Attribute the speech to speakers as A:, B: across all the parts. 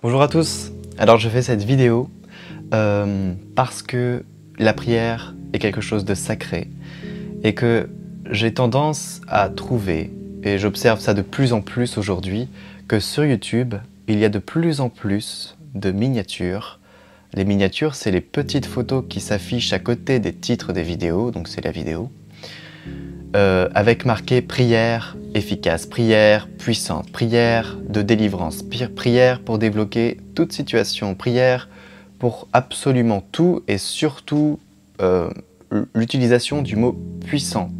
A: Bonjour à tous. Alors je fais cette vidéo parce que la prière est quelque chose de sacré et que j'ai tendance à trouver, et j'observe ça de plus en plus aujourd'hui, que sur YouTube, il y a de plus en plus de miniatures. Les miniatures, c'est les petites photos qui s'affichent à côté des titres des vidéos, donc c'est la vidéo, avec marqué prière efficace, prière puissante, prière de délivrance, prière pour débloquer toute situation, prière pour absolument tout et surtout l'utilisation du mot puissant.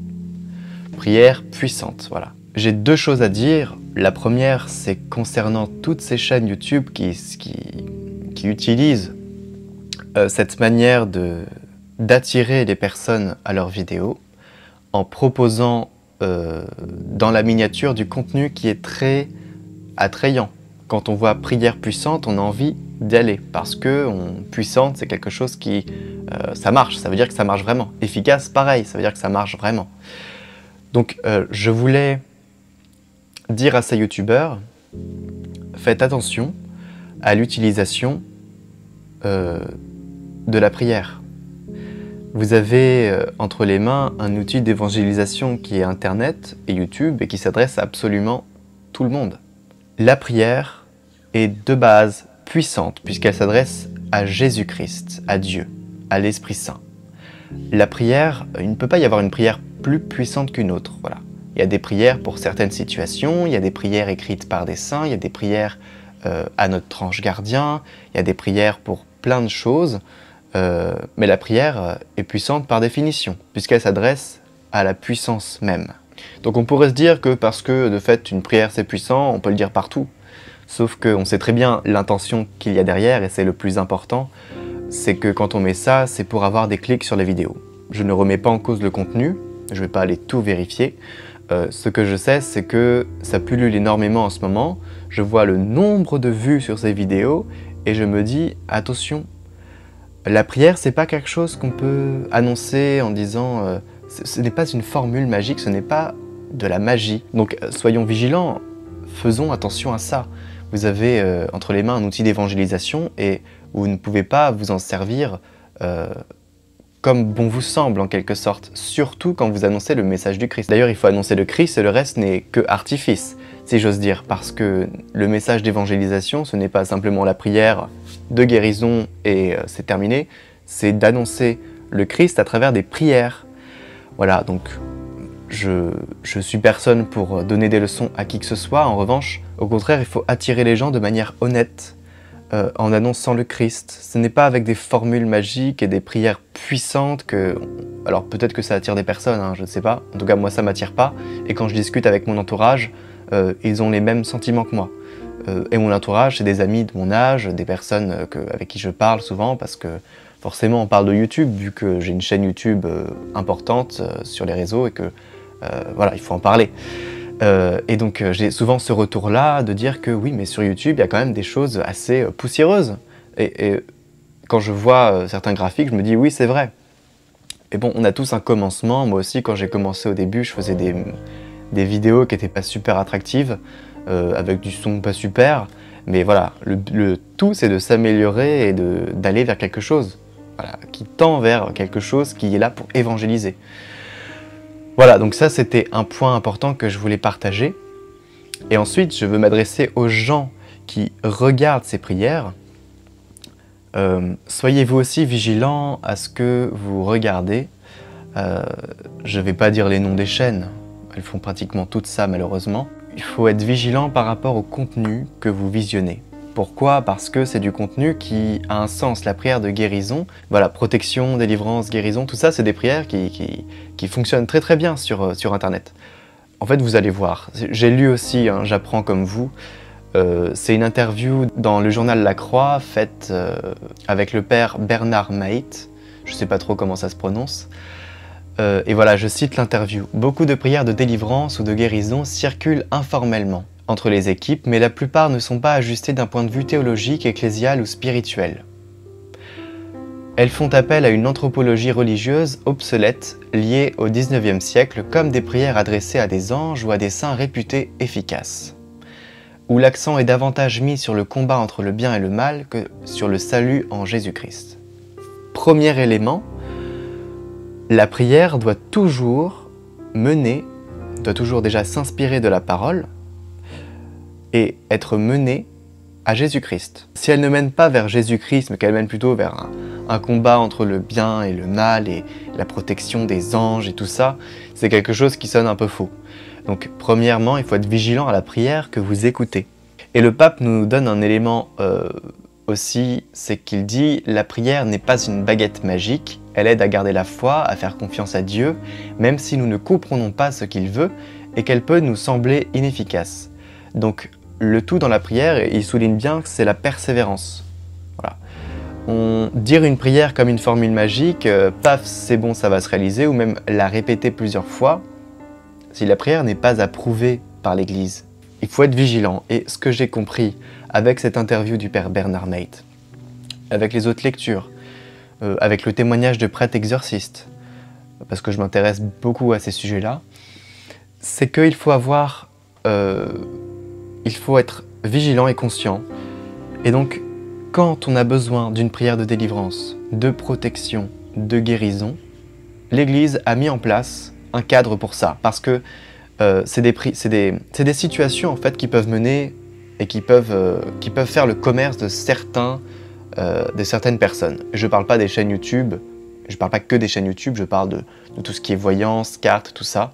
A: Prière puissante, voilà. J'ai deux choses à dire. La première, c'est concernant toutes ces chaînes YouTube qui utilisent cette manière d'attirer les personnes à leurs vidéos en proposant dans la miniature du contenu qui est très attrayant. Quand on voit prière puissante, on a envie d'y aller parce que puissante, c'est quelque chose qui ça marche, ça veut dire que ça marche vraiment. Efficace, pareil, ça veut dire que ça marche vraiment. Donc je voulais dire à ces youtubeurs, faites attention à l'utilisation de la prière. Vous avez entre les mains un outil d'évangélisation qui est Internet et YouTube et qui s'adresse à absolument tout le monde. La prière est de base puissante puisqu'elle s'adresse à Jésus-Christ, à Dieu, à l'Esprit Saint. La prière, il ne peut pas y avoir une prière plus puissante qu'une autre. Voilà. Il y a des prières pour certaines situations, il y a des prières écrites par des saints, il y a des prières à notre ange gardien, il y a des prières pour plein de choses. Mais la prière est puissante par définition, puisqu'elle s'adresse à la puissance même. Donc on pourrait se dire que parce que de fait une prière c'est puissant, on peut le dire partout. Sauf qu'on sait très bien l'intention qu'il y a derrière, et c'est le plus important, c'est que quand on met ça, c'est pour avoir des clics sur les vidéos. Je ne remets pas en cause le contenu, je ne vais pas aller tout vérifier. Ce que je sais, c'est que ça pullule énormément en ce moment. Je vois le nombre de vues sur ces vidéos, et je me dis, attention, la prière, c'est pas quelque chose qu'on peut annoncer en disant ce n'est pas une formule magique, ce n'est pas de la magie. Donc soyons vigilants, faisons attention à ça. Vous avez entre les mains un outil d'évangélisation et vous ne pouvez pas vous en servir comme bon vous semble en quelque sorte, surtout quand vous annoncez le message du Christ. D'ailleurs, il faut annoncer le Christ et le reste n'est que artifice, si j'ose dire, parce que le message d'évangélisation, ce n'est pas simplement la prière de guérison et c'est terminé, c'est d'annoncer le Christ à travers des prières. Voilà, donc je suis personne pour donner des leçons à qui que ce soit. En revanche, au contraire, il faut attirer les gens de manière honnête en annonçant le Christ. Ce n'est pas avec des formules magiques et des prières puissantes que... Alors peut-être que ça attire des personnes, hein, je ne sais pas. En tout cas, moi, ça ne m'attire pas. Et quand je discute avec mon entourage, ils ont les mêmes sentiments que moi. Et mon entourage, c'est des amis de mon âge, des personnes avec qui je parle souvent, parce que forcément on parle de YouTube, vu que j'ai une chaîne YouTube importante sur les réseaux et que voilà, il faut en parler. Et donc j'ai souvent ce retour-là de dire que oui, mais sur YouTube, il y a quand même des choses assez poussiéreuses. Et quand je vois certains graphiques, je me dis oui, c'est vrai. Et bon, on a tous un commencement. Moi aussi, quand j'ai commencé au début, je faisais des vidéos qui n'étaient pas super attractives, avec du son pas super, mais voilà, le tout c'est de s'améliorer et d'aller vers quelque chose, voilà, qui tend vers quelque chose qui est là pour évangéliser. Voilà, donc ça c'était un point important que je voulais partager. Et ensuite, je veux m'adresser aux gens qui regardent ces prières. Soyez vous aussi vigilants à ce que vous regardez. Je ne vais pas dire les noms des chaînes, elles font pratiquement toutes ça malheureusement. Il faut être vigilant par rapport au contenu que vous visionnez. Pourquoi? Parce que c'est du contenu qui a un sens. La prière de guérison, voilà, protection, délivrance, guérison, tout ça, c'est des prières qui fonctionnent très très bien sur Internet. En fait, vous allez voir. J'ai lu aussi, hein, j'apprends comme vous, c'est une interview dans le journal La Croix, faite avec le père Bernard Maït. Je ne sais pas trop comment ça se prononce. Et voilà, je cite l'interview. « Beaucoup de prières de délivrance ou de guérison circulent informellement entre les équipes, mais la plupart ne sont pas ajustées d'un point de vue théologique, ecclésial ou spirituel. Elles font appel à une anthropologie religieuse obsolète liée au XIXe siècle comme des prières adressées à des anges ou à des saints réputés efficaces. où l'accent est davantage mis sur le combat entre le bien et le mal que sur le salut en Jésus-Christ. Premier élément, la prière doit toujours déjà s'inspirer de la parole et être menée à Jésus-Christ. Si elle ne mène pas vers Jésus-Christ, mais qu'elle mène plutôt vers un combat entre le bien et le mal et la protection des anges et tout ça, c'est quelque chose qui sonne un peu faux. Donc premièrement, il faut être vigilant à la prière que vous écoutez. Et le pape nous donne un élément aussi, c'est qu'il dit « La prière n'est pas une baguette magique, elle aide à garder la foi, à faire confiance à Dieu, même si nous ne comprenons pas ce qu'il veut et qu'elle peut nous sembler inefficace. » Donc le tout dans la prière, et il souligne bien que c'est la persévérance. Voilà. Dire une prière comme une formule magique, paf, c'est bon, ça va se réaliser, ou même la répéter plusieurs fois, si la prière n'est pas approuvée par l'Église, il faut être vigilant. Et ce que j'ai compris avec cette interview du père Bernard Meite, avec les autres lectures, avec le témoignage de prêtres exorcistes, parce que je m'intéresse beaucoup à ces sujets-là, c'est qu'il faut il faut être vigilant et conscient. Et donc, quand on a besoin d'une prière de délivrance, de protection, de guérison, l'Église a mis en place un cadre pour ça, parce que c'est des situations en fait qui peuvent mener et qui peuvent faire le commerce de certaines personnes. Je ne parle pas des chaînes YouTube, je ne parle pas que des chaînes YouTube, je parle de tout ce qui est voyance, cartes, tout ça.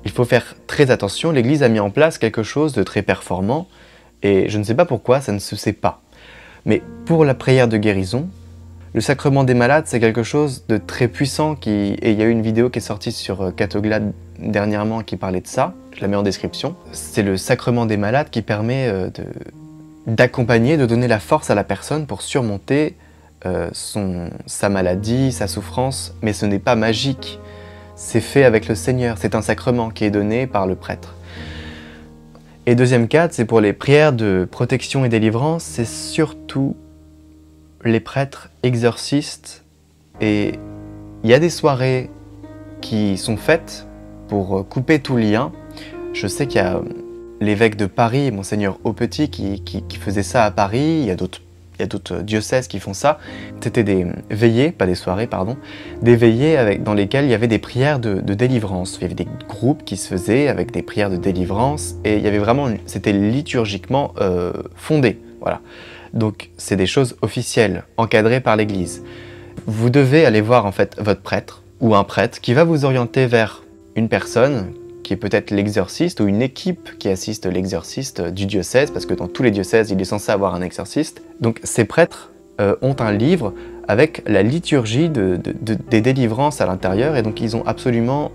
A: Il faut faire très attention, l'Église a mis en place quelque chose de très performant et je ne sais pas pourquoi ça ne se sait pas. Mais pour la prière de guérison, le sacrement des malades, c'est quelque chose de très puissant et il y a eu une vidéo qui est sortie sur Catoglade dernièrement qui parlait de ça, je la mets en description. C'est le sacrement des malades qui permet d'accompagner, de donner la force à la personne pour surmonter sa maladie, sa souffrance, mais ce n'est pas magique. C'est fait avec le Seigneur, c'est un sacrement qui est donné par le prêtre. Et deuxième cadre, c'est pour les prières de protection et délivrance, c'est surtout les prêtres exorcistes. Et il y a des soirées qui sont faites pour couper tout lien. Je sais qu'il y a l'évêque de Paris, Monseigneur Aupetit, qui faisait ça à Paris. Il y a d'autres diocèses qui font ça. C'était des veillées, pas des soirées, pardon, des veillées dans lesquelles il y avait des prières de délivrance. Il y avait des groupes qui se faisaient avec des prières de délivrance et il y avait vraiment, c'était liturgiquement fondé, voilà. Donc c'est des choses officielles, encadrées par l'Église. Vous devez aller voir en fait votre prêtre ou un prêtre qui va vous orienter vers une personne qui est peut-être l'exorciste ou une équipe qui assiste l'exorciste du diocèse, parce que dans tous les diocèses, il est censé avoir un exorciste. Donc ces prêtres ont un livre avec la liturgie des délivrances à l'intérieur, et donc ils ont absolument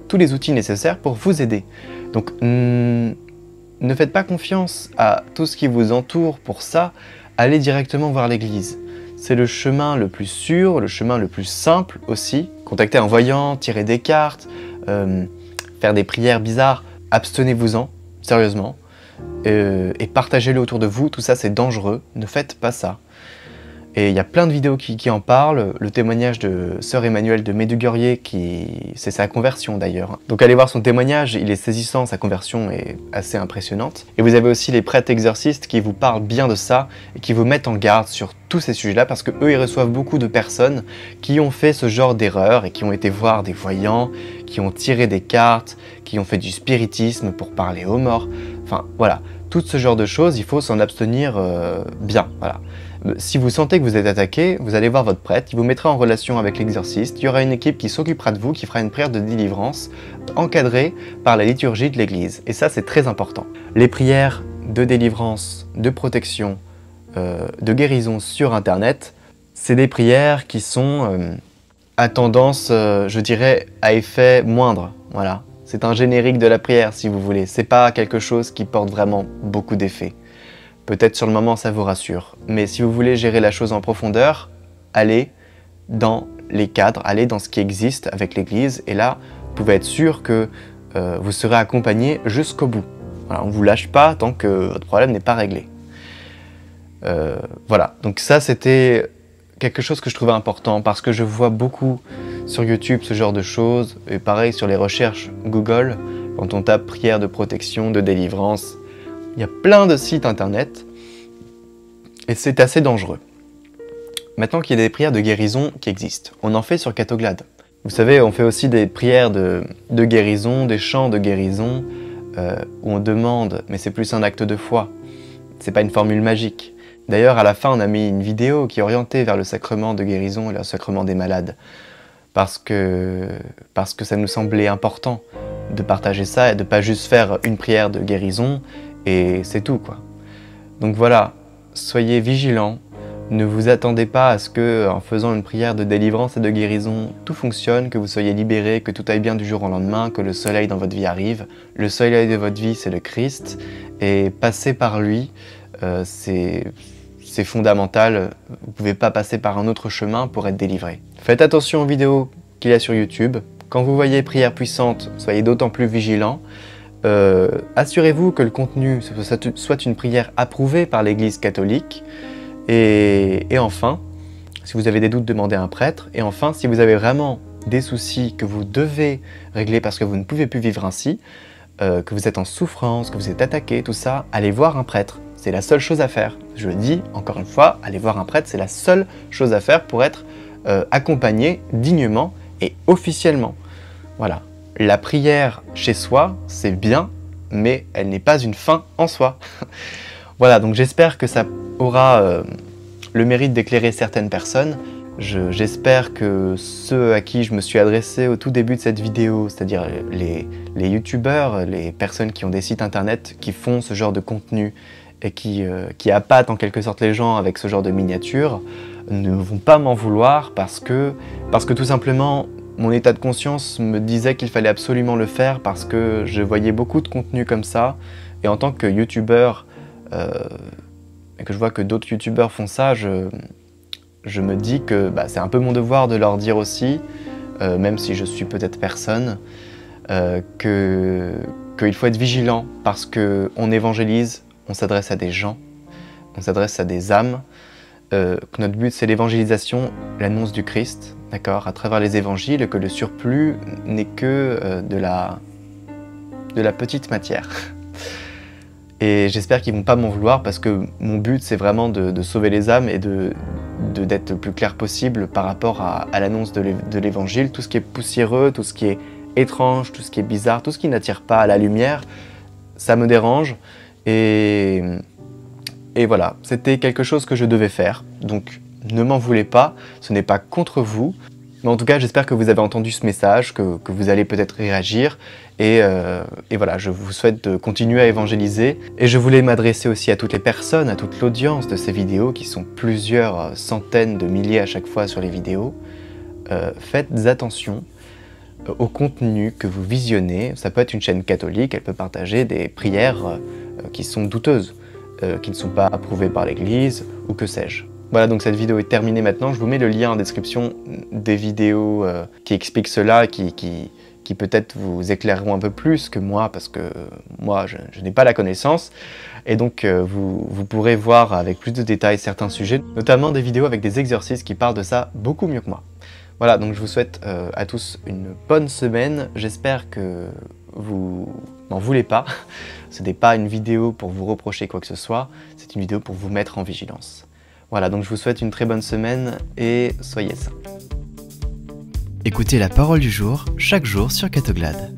A: tous les outils nécessaires pour vous aider. Donc ne faites pas confiance à tout ce qui vous entoure pour ça, allez directement voir l'Église. C'est le chemin le plus sûr, le chemin le plus simple aussi. Contactez un voyant, tirez des cartes, faire des prières bizarres, abstenez-vous-en, sérieusement, et partagez-le autour de vous, tout ça c'est dangereux, ne faites pas ça. Et il y a plein de vidéos qui en parlent, le témoignage de sœur Emmanuelle de Medugurier, c'est sa conversion d'ailleurs. Donc allez voir son témoignage, il est saisissant, sa conversion est assez impressionnante. Et vous avez aussi les prêtres exorcistes qui vous parlent bien de ça, et qui vous mettent en garde sur tous ces sujets-là, parce que eux ils reçoivent beaucoup de personnes qui ont fait ce genre d'erreurs, et qui ont été voir des voyants, qui ont tiré des cartes, qui ont fait du spiritisme pour parler aux morts. Enfin voilà, tout ce genre de choses, il faut s'en abstenir bien, voilà. Si vous sentez que vous êtes attaqué, vous allez voir votre prêtre, il vous mettra en relation avec l'exorciste, il y aura une équipe qui s'occupera de vous, qui fera une prière de délivrance encadrée par la liturgie de l'Église. Et ça, c'est très important. Les prières de délivrance, de protection, de guérison sur Internet, c'est des prières qui sont à tendance, je dirais, à effet moindre. Voilà. C'est un générique de la prière, si vous voulez. C'est pas quelque chose qui porte vraiment beaucoup d'effet. Peut-être sur le moment ça vous rassure, mais si vous voulez gérer la chose en profondeur, allez dans les cadres, allez dans ce qui existe avec l'Église, et là, vous pouvez être sûr que vous serez accompagné jusqu'au bout. Voilà, on ne vous lâche pas tant que votre problème n'est pas réglé. Voilà, donc ça c'était quelque chose que je trouvais important, parce que je vois beaucoup sur YouTube ce genre de choses, et pareil sur les recherches Google, quand on tape prière de protection, de délivrance, Il y a plein de sites internet et c'est assez dangereux. Maintenant qu'il y a des prières de guérison qui existent, on en fait sur Catoglade. Vous savez, on fait aussi des prières de guérison, des chants de guérison, où on demande, mais c'est plus un acte de foi, c'est pas une formule magique. D'ailleurs, à la fin, on a mis une vidéo qui est orientée vers le sacrement de guérison et le sacrement des malades, parce que ça nous semblait important de partager ça et de pas juste faire une prière de guérison et c'est tout, quoi. Donc voilà, soyez vigilants. Ne vous attendez pas à ce que, en faisant une prière de délivrance et de guérison, tout fonctionne, que vous soyez libérés, que tout aille bien du jour au lendemain, que le soleil dans votre vie arrive. Le soleil de votre vie, c'est le Christ, et passer par lui, c'est fondamental. Vous ne pouvez pas passer par un autre chemin pour être délivré. Faites attention aux vidéos qu'il y a sur YouTube. Quand vous voyez prière puissante, soyez d'autant plus vigilants. Assurez-vous que le contenu soit une prière approuvée par l'Église catholique. Et enfin, si vous avez des doutes, demandez à un prêtre. Et enfin, si vous avez vraiment des soucis que vous devez régler parce que vous ne pouvez plus vivre ainsi, que vous êtes en souffrance, que vous êtes attaqué, tout ça, allez voir un prêtre. C'est la seule chose à faire. Je le dis encore une fois, allez voir un prêtre, c'est la seule chose à faire pour être accompagné dignement et officiellement. Voilà. La prière chez soi, c'est bien, mais elle n'est pas une fin en soi. Voilà, donc j'espère que ça aura le mérite d'éclairer certaines personnes. J'espère que ceux à qui je me suis adressé au tout début de cette vidéo, c'est-à-dire les youtubeurs, les personnes qui ont des sites internet qui font ce genre de contenu et qui appâtent en quelque sorte les gens avec ce genre de miniatures, ne vont pas m'en vouloir parce que tout simplement mon état de conscience me disait qu'il fallait absolument le faire parce que je voyais beaucoup de contenu comme ça et en tant que youtubeur et que je vois que d'autres youtubeurs font ça, je me dis que c'est un peu mon devoir de leur dire aussi, même si je suis peut-être personne, qu'il faut être vigilant parce qu'on évangélise, on s'adresse à des gens, on s'adresse à des âmes, que notre but c'est l'évangélisation, l'annonce du Christ, d'accord, à travers les évangiles, que le surplus n'est que de la petite matière. Et j'espère qu'ils ne vont pas m'en vouloir parce que mon but c'est vraiment de sauver les âmes et d'être le plus clair possible par rapport à l'annonce de l'évangile. Tout ce qui est poussiéreux, tout ce qui est étrange, tout ce qui est bizarre, tout ce qui n'attire pas à la lumière, ça me dérange. Et voilà, c'était quelque chose que je devais faire. Donc ne m'en voulez pas, ce n'est pas contre vous. Mais en tout cas, j'espère que vous avez entendu ce message, que vous allez peut-être réagir. Et voilà, je vous souhaite de continuer à évangéliser. Et je voulais m'adresser aussi à toutes les personnes, à toute l'audience de ces vidéos, qui sont plusieurs centaines de milliers à chaque fois sur les vidéos. Faites attention au contenu que vous visionnez. Ça peut être une chaîne catholique, elle peut partager des prières qui sont douteuses, qui ne sont pas approuvées par l'Église, ou que sais-je. Voilà, donc cette vidéo est terminée maintenant. Je vous mets le lien en description des vidéos qui expliquent cela, qui peut-être vous éclaireront un peu plus que moi, parce que moi, je n'ai pas la connaissance. Et donc, vous pourrez voir avec plus de détails certains sujets, notamment des vidéos avec des exercices qui parlent de ça beaucoup mieux que moi. Voilà, donc je vous souhaite à tous une bonne semaine. J'espère que vous n'en voulez pas. Ce n'est pas une vidéo pour vous reprocher quoi que ce soit, c'est une vidéo pour vous mettre en vigilance. Voilà, donc je vous souhaite une très bonne semaine et soyez sains.
B: Écoutez la parole du jour chaque jour sur Catoglade.